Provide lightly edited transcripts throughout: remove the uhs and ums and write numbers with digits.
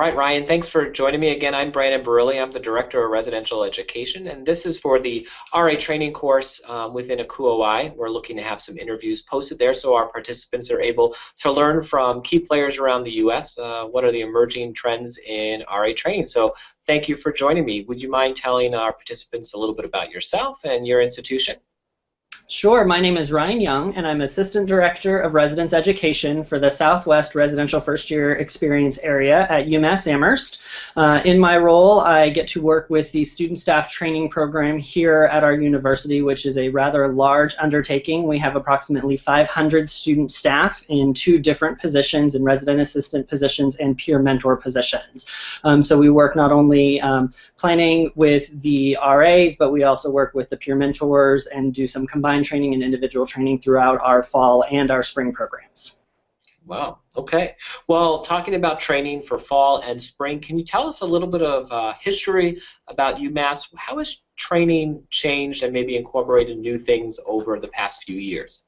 right, Ryan, thanks for joining me again. I'm Brandon Barilli. I'm the Director of Residential Education, and this is for the RA training course within ACUOI. We're looking to have some interviews posted there so our participants are able to learn from key players around the U.S. What are the emerging trends in RA training. So thank you for joining me. Would you mind telling our participants a little bit about yourself and your institution? Sure. My name is Ryan Young, and I'm Assistant Director of Residence Education for the Southwest Residential First Year Experience area at UMass Amherst. In my role, I get to work with the Student Staff Training Program here at our university, which is a rather large undertaking. We have approximately 500 student staff in 2 different positions, in resident assistant positions and peer mentor positions. So we work not only planning with the RAs, but we also work with the peer mentors and do some combined training and individual training throughout our fall and our spring programs. Wow, okay. Well, talking about training for fall and spring, can you tell us a little bit of history about UMass? How has training changed and maybe incorporated new things over the past few years?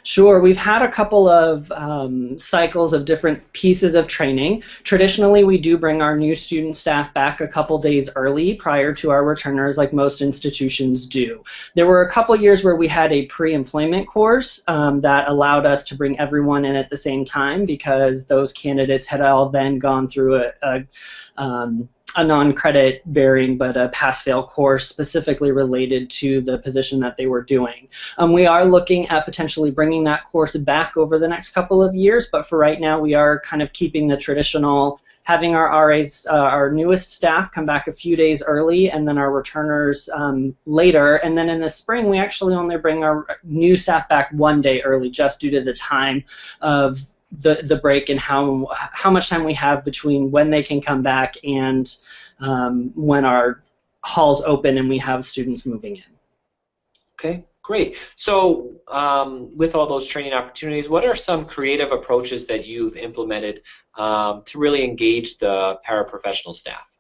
Sure. We've had a couple of cycles of different pieces of training. Traditionally, we do bring our new student staff back a couple days early prior to our returners, like most institutions do. There were a couple years where we had a pre-employment course that allowed us to bring everyone in at the same time because those candidates had all then gone through a non-credit bearing but a pass-fail course specifically related to the position that they were doing. We are looking at potentially bringing that course back over the next couple of years, but for right now we are kind of keeping the traditional, having our RAs, our newest staff, come back a few days early and then our returners later, and then in the spring we actually only bring our new staff back 1 day early just due to the time of the break and how much time we have between when they can come back and when our halls open and we have students moving in. Okay, great. So with all those training opportunities, what are some creative approaches that you've implemented to really engage the paraprofessional staff?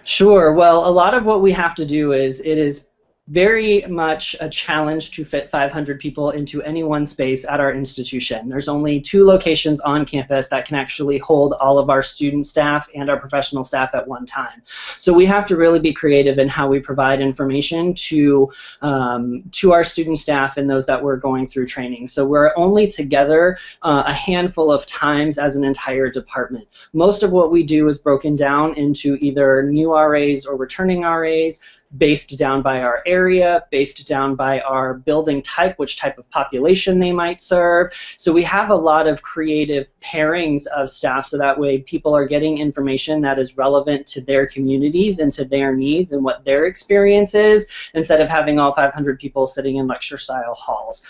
Sure. Well, a lot of what we have to do is it is very much a challenge to fit 500 people into any one space at our institution. There's only 2 locations on campus that can actually hold all of our student staff and our professional staff at one time. So we have to really be creative in how we provide information to our student staff and those that we're going through training. So we're only together a handful of times as an entire department. Most of what we do is broken down into either new RAs or returning RAs, based down by our area, based down by our building type, which type of population they might serve. So we have a lot of creative pairings of staff so that way people are getting information that is relevant to their communities and to their needs and what their experience is, instead of having all 500 people sitting in lecture-style halls.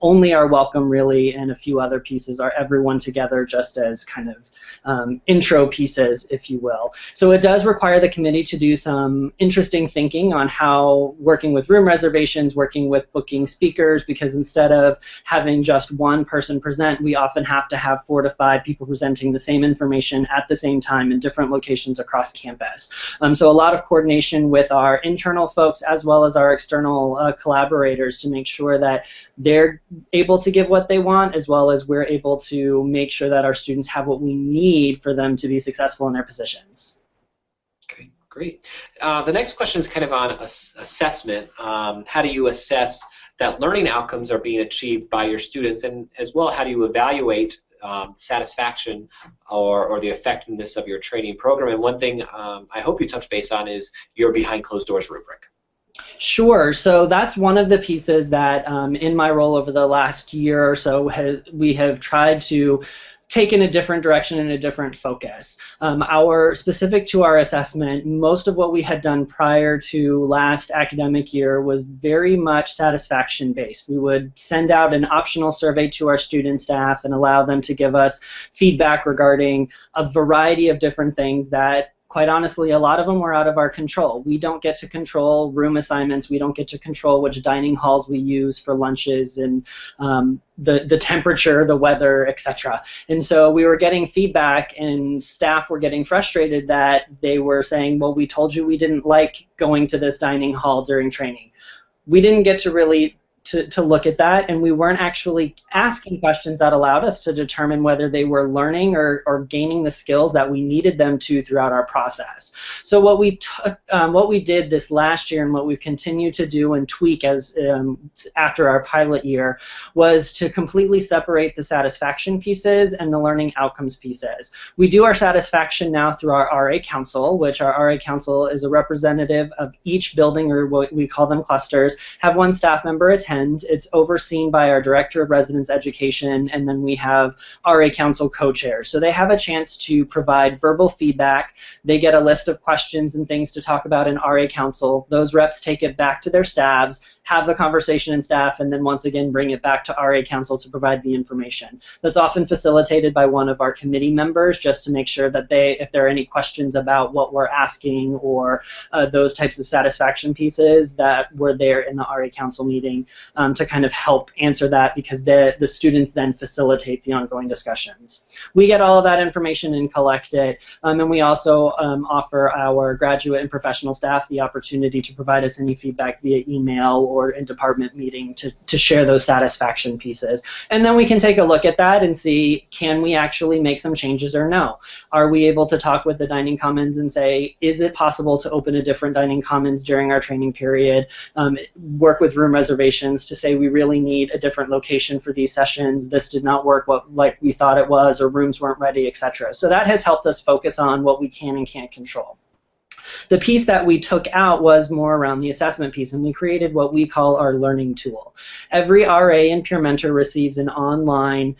Only our welcome, really, and a few other pieces are everyone together just as kind of intro pieces, if you will. So it does require the committee to do some interesting thinking on how working with room reservations, working with booking speakers, because instead of having just one person present, we often have to have 4 to 5 people presenting the same information at the same time in different locations across campus. So a lot of coordination with our internal folks as well as our external collaborators to make sure that they're able to give what they want, as well as we're able to make sure that our students have what we need for them to be successful in their positions. Great. The next question is kind of on assessment. How do you assess that learning outcomes are being achieved by your students, and as well, how do you evaluate satisfaction or the effectiveness of your training program? And one thing I hope you touch base on is your behind closed doors rubric. Sure. So that's one of the pieces that in my role over the last year or so we have tried to take in a different direction and a different focus. Specific to our assessment, most of what we had done prior to last academic year was very much satisfaction based. We would send out an optional survey to our student staff and allow them to give us feedback regarding a variety of different things that, quite honestly, a lot of them were out of our control. We don't get to control room assignments. We don't get to control which dining halls we use for lunches and the temperature, the weather, etc. And so we were getting feedback, and staff were getting frustrated that they were saying, well, we told you we didn't like going to this dining hall during training. We didn't get to really to look at that, and we weren't actually asking questions that allowed us to determine whether they were learning or gaining the skills that we needed them to throughout our process. So what we did this last year and what we've continued to do and tweak as after our pilot year was to completely separate the satisfaction pieces and the learning outcomes pieces. We do our satisfaction now through our RA Council, which our RA Council is a representative of each building, or what we call them clusters, have one staff member attend. It's overseen by our Director of Residence Education, and then we have RA Council co-chairs. So they have a chance to provide verbal feedback. They get a list of questions and things to talk about in RA Council. Those reps take it back to their staffs, have the conversation in staff, and then once again bring it back to RA Council to provide the information. That's often facilitated by one of our committee members, just to make sure that if there are any questions about what we're asking or those types of satisfaction pieces, that were there in the RA Council meeting to kind of help answer that, because the students then facilitate the ongoing discussions. We get all of that information and collect it, and we also offer our graduate and professional staff the opportunity to provide us any feedback via email or in department meeting to share those satisfaction pieces. And then we can take a look at that and see, can we actually make some changes or no? Are we able to talk with the dining commons and say, is it possible to open a different dining commons during our training period? Work with room reservations to say we really need a different location for these sessions. This did not work like we thought it was, or rooms weren't ready, etc. So that has helped us focus on what we can and can't control. The piece that we took out was more around the assessment piece, and we created what we call our learning tool. Every RA and peer mentor receives an online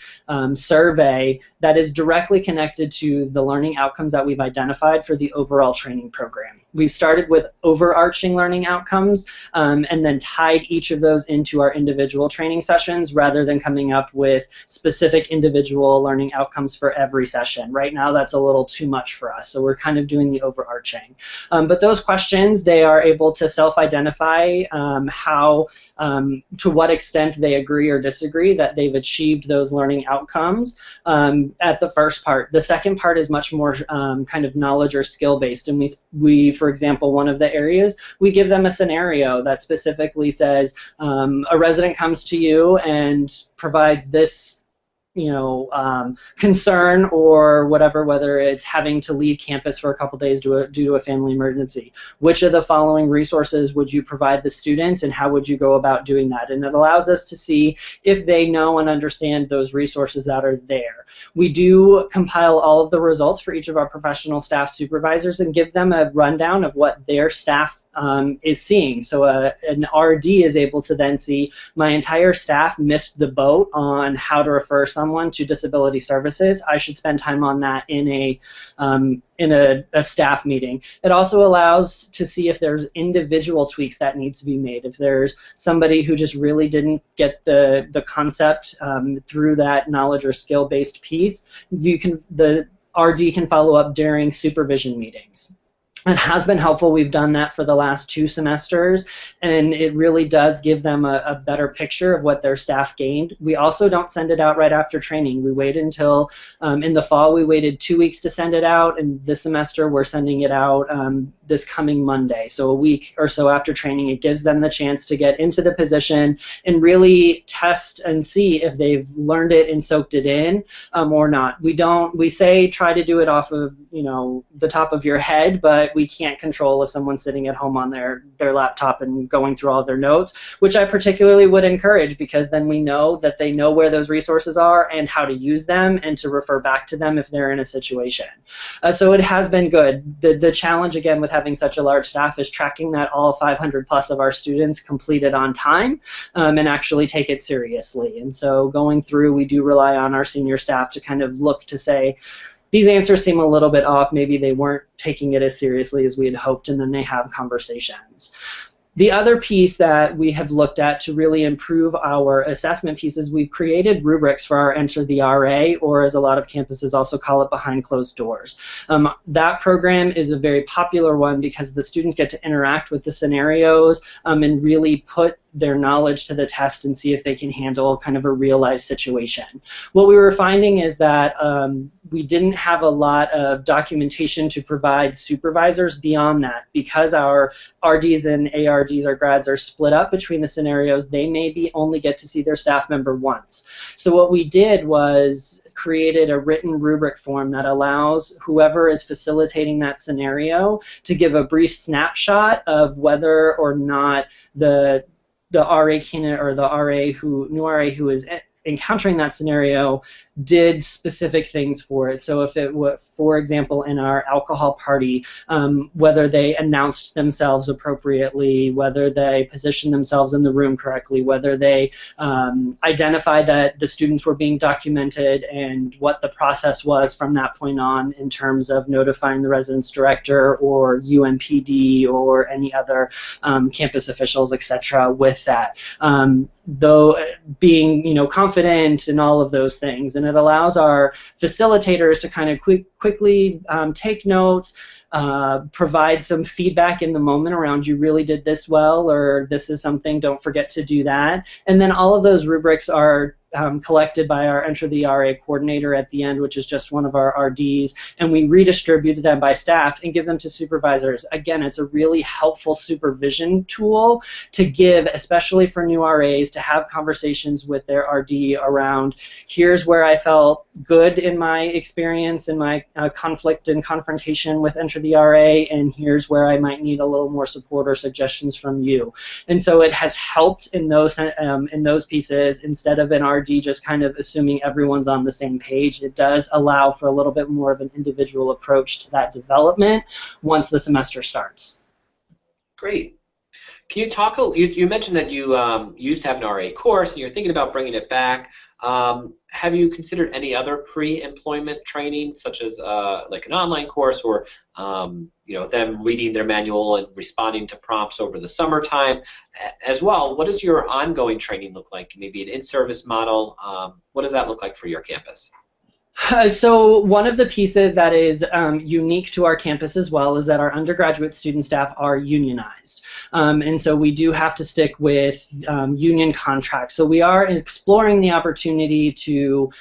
survey that is directly connected to the learning outcomes that we've identified for the overall training program. We've started with overarching learning outcomes and then tied each of those into our individual training sessions rather than coming up with specific individual learning outcomes for every session. Right now that's a little too much for us, so we're kind of doing the overarching. But those questions, they are able to self-identify to what extent they agree or disagree that they've achieved those learning outcomes at the first part. The second part is much more kind of knowledge or skill-based, and we, for example, one of the areas, we give them a scenario that specifically says a resident comes to you and provides this concern or whatever, whether it's having to leave campus for a couple days due to a family emergency. Which of the following resources would you provide the student, and how would you go about doing that? And it allows us to see if they know and understand those resources that are there. We do compile all of the results for each of our professional staff supervisors and give them a rundown of what their staff is seeing. So an RD is able to then see, my entire staff missed the boat on how to refer someone to disability services. I should spend time on that in a staff meeting. It also allows to see if there's individual tweaks that need to be made. If there's somebody who just really didn't get the concept through that knowledge or skill-based piece, the RD can follow up during supervision meetings. It has been helpful. We've done that for the last 2 semesters, and it really does give them a better picture of what their staff gained. We also don't send it out right after training. We wait until, in the fall, we waited 2 weeks to send it out, and this semester we're sending it out this coming Monday. So a week or so after training, it gives them the chance to get into the position and really test and see if they've learned it and soaked it in or not. We say try to do it off of the top of your head, but we can't control if someone's sitting at home on their laptop and going through all their notes, which I particularly would encourage, because then we know that they know where those resources are and how to use them and to refer back to them if they're in a situation. So it has been good. The challenge, again, with having such a large staff is tracking that all 500 plus of our students complete it on time and actually take it seriously. And so going through, we do rely on our senior staff to kind of look to say, these answers seem a little bit off, maybe they weren't taking it as seriously as we had hoped, and then they have conversations. The other piece that we have looked at to really improve our assessment pieces, we've created rubrics for our Enter the RA, or as a lot of campuses also call it, Behind Closed Doors. That program is a very popular one because the students get to interact with the scenarios and really put their knowledge to the test and see if they can handle kind of a real life situation. What we were finding is that we didn't have a lot of documentation to provide supervisors beyond that. Because our RDs and ARDs, our grads, are split up between the scenarios, they maybe only get to see their staff member once. So what we did was created a written rubric form that allows whoever is facilitating that scenario to give a brief snapshot of whether or not the RA candidate or the new RA who is encountering that scenario did specific things for it. So if it were, for example, in our alcohol party, whether they announced themselves appropriately, whether they positioned themselves in the room correctly, whether they identified that the students were being documented, and what the process was from that point on in terms of notifying the residence director or UMPD or any other campus officials, etc. with that. Though being confident and all of those things, and it allows our facilitators to kind of quickly take notes, provide some feedback in the moment around you really did this well, or this is something, don't forget to do that. And then all of those rubrics are collected by our Enter the RA coordinator at the end, which is just one of our RDs, and we redistribute them by staff and give them to supervisors. Again, it's a really helpful supervision tool to give, especially for new RAs, to have conversations with their RD around, here's where I felt good in my experience, in my conflict and confrontation with Enter the RA, and here's where I might need a little more support or suggestions from you. And so it has helped in those pieces, instead of an RD just kind of assuming everyone's on the same page. It does allow for a little bit more of an individual approach to that development once the semester starts. Great. Can you talk, you mentioned that you used to have an RA course and you're thinking about bringing it back. Have you considered any other pre-employment training, such as like an online course, or them reading their manual and responding to prompts over the summertime? As well, what does your ongoing training look like? Maybe an in-service model. What does that look like for your campus? So one of the pieces that is unique to our campus as well is that our undergraduate student staff are unionized. And so we do have to stick with union contracts. So we are exploring the opportunity to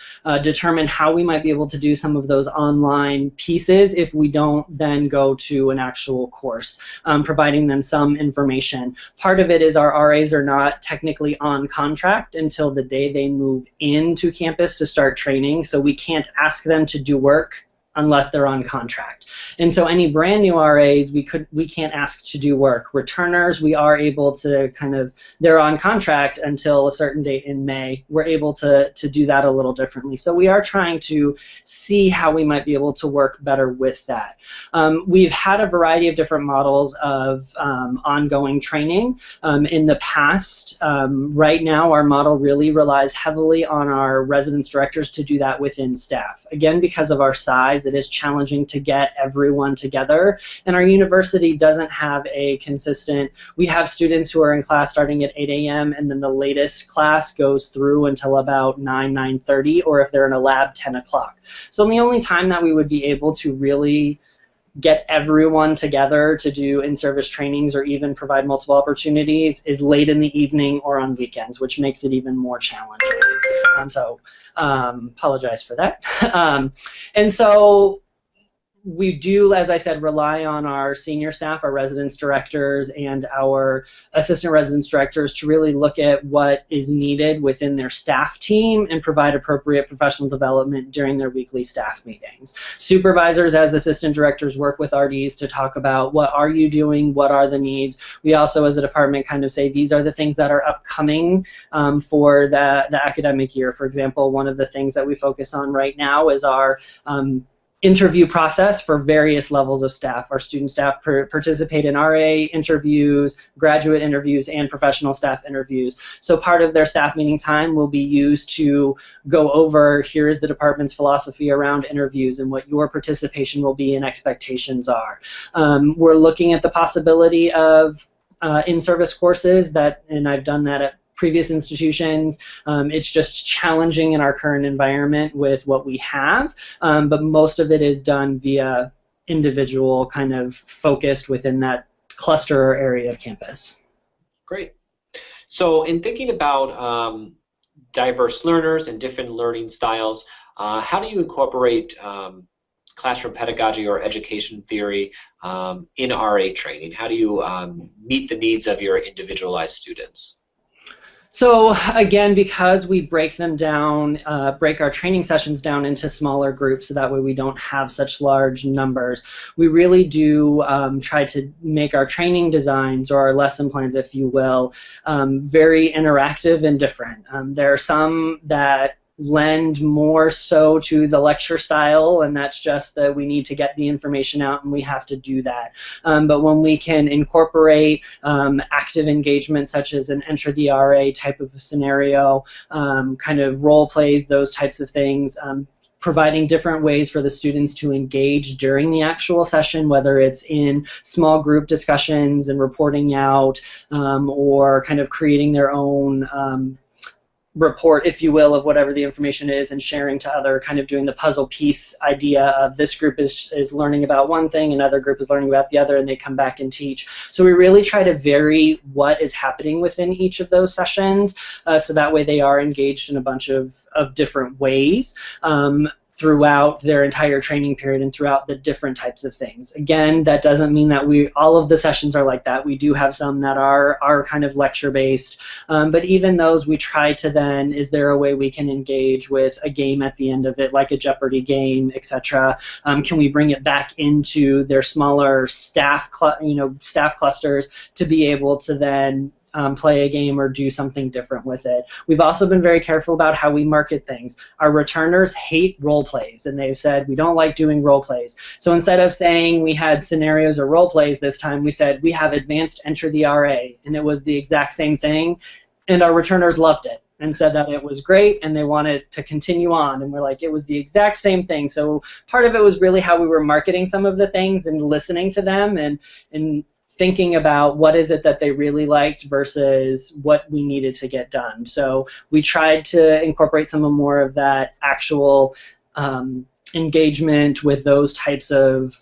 determine how we might be able to do some of those online pieces if we don't then go to an actual course, providing them some information. Part of it is our RAs are not technically on contract until the day they move into campus to start training, so we can't ask them to do work unless they're on contract. And so any brand new RAs, we can't ask to do work. Returners, we are able to they're on contract until a certain date in May. We're able to do that a little differently. So we are trying to see how we might be able to work better with that. We've had a variety of different models of ongoing training in the past. Right now, our model really relies heavily on our residence directors to do that within staff. Again, because of our size, it is challenging to get everyone together, and our university doesn't have a consistent, we have students who are in class starting at 8 a.m. and then the latest class goes through until about 9:30, or if they're in a lab, 10 o'clock. So the only time that we would be able to really get everyone together to do in-service trainings or even provide multiple opportunities is late in the evening or on weekends, which makes it even more challenging. Apologize for that. And so we do, as I said, rely on our senior staff, our residence directors, and our assistant residence directors to really look at what is needed within their staff team and provide appropriate professional development during their weekly staff meetings. Supervisors, as assistant directors, work with RDs to talk about what are you doing, what are the needs. We also, as a department, kind of say these are the things that are upcoming for the academic year. For example, one of the things that we focus on right now is our interview process for various levels of staff. Our student staff participate in RA interviews, graduate interviews, and professional staff interviews. So part of their staff meeting time will be used to go over, here is the department's philosophy around interviews and what your participation will be and expectations are. We're looking at the possibility of in-service courses and I've done that at previous institutions. It's just challenging in our current environment with what we have, but most of it is done via individual kind of focused within that cluster or area of campus. Great. So in thinking about diverse learners and different learning styles, how do you incorporate classroom pedagogy or education theory in RA training? How do you meet the needs of your individualized students? So again, because we break them down, break our training sessions down into smaller groups so that way we don't have such large numbers, we really do try to make our training designs or our lesson plans, if you will, very interactive and different. There are some that lend more so to the lecture style, and that's just that we need to get the information out and we have to do that. But when we can incorporate active engagement such as an enter the RA type of a scenario, kind of role plays, those types of things, providing different ways for the students to engage during the actual session, whether it's in small group discussions and reporting out, or kind of creating their own report, if you will, of whatever the information is and sharing to other, kind of doing the puzzle piece idea of this group is learning about one thing, another group is learning about the other, and they come back and teach. So we really try to vary what is happening within each of those sessions, so that way they are engaged in a bunch of different ways. Throughout their entire training period and throughout the different types of things. Again, that doesn't mean that all of the sessions are like that. We do have some that are kind of lecture based, but even those we try to then, is there a way we can engage with a game at the end of it, like a Jeopardy game, etc. Can we bring it back into their smaller staff clusters to be able to then play a game or do something different with it. We've also been very careful about how we market things. Our returners hate role plays, and they've said we don't like doing role plays. So instead of saying we had scenarios or role plays this time, we said we have advanced enter the RA, and it was the exact same thing, and our returners loved it and said that it was great and they wanted to continue on, and we're like, it was the exact same thing. So part of it was really how we were marketing some of the things and listening to them and thinking about what is it that they really liked versus what we needed to get done. So we tried to incorporate some more of that actual engagement with those types of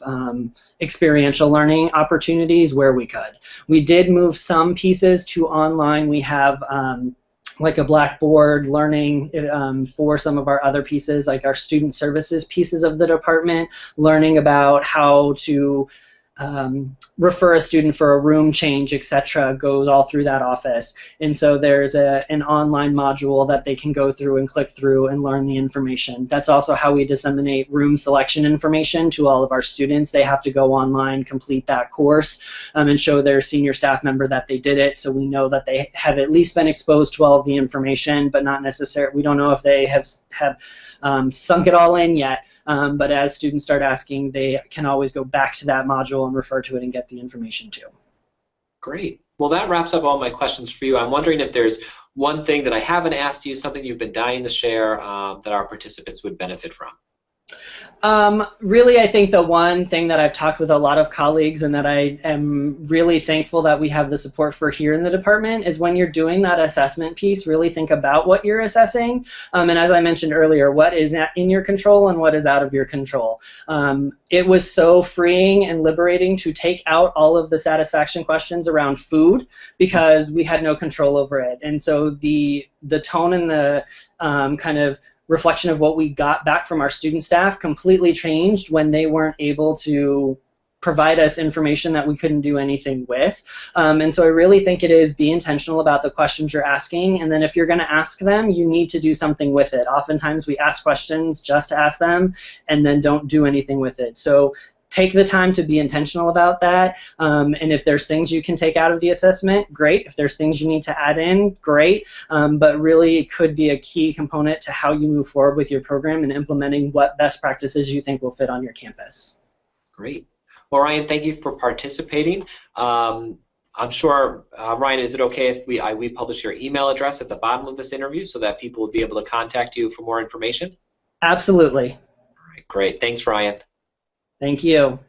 experiential learning opportunities where we could. We did move some pieces to online. We have like a Blackboard learning for some of our other pieces, like our student services pieces of the department, learning about how to refer a student for a room change, etc., goes all through that office. And so there's an online module that they can go through and click through and learn the information. That's also how we disseminate room selection information to all of our students. They have to go online, complete that course, and show their senior staff member that they did it, so we know that they have at least been exposed to all of the information, but not necessarily, we don't know if they have sunk it all in yet, but as students start asking, they can always go back to that module and refer to it and get the information too. Great. Well, that wraps up all my questions for you. I'm wondering if there's one thing that I haven't asked you, something you've been dying to share that our participants would benefit from. Really, I think the one thing that I've talked with a lot of colleagues and that I am really thankful that we have the support for here in the department is when you're doing that assessment piece, really think about what you're assessing. And as I mentioned earlier, what is in your control and what is out of your control. It was so freeing and liberating to take out all of the satisfaction questions around food because we had no control over it. And so the tone and the kind of reflection of what we got back from our student staff completely changed when they weren't able to provide us information that we couldn't do anything with. And so I really think it is be intentional about the questions you're asking, and then if you're going to ask them, you need to do something with it. Oftentimes we ask questions just to ask them and then don't do anything with it. So take the time to be intentional about that, and if there's things you can take out of the assessment, great. If there's things you need to add in, great, but really it could be a key component to how you move forward with your program and implementing what best practices you think will fit on your campus. Great. Well, Ryan, thank you for participating. I'm sure, Ryan, is it okay if we publish your email address at the bottom of this interview so that people will be able to contact you for more information? Absolutely. All right, great. Thanks, Ryan. Thank you.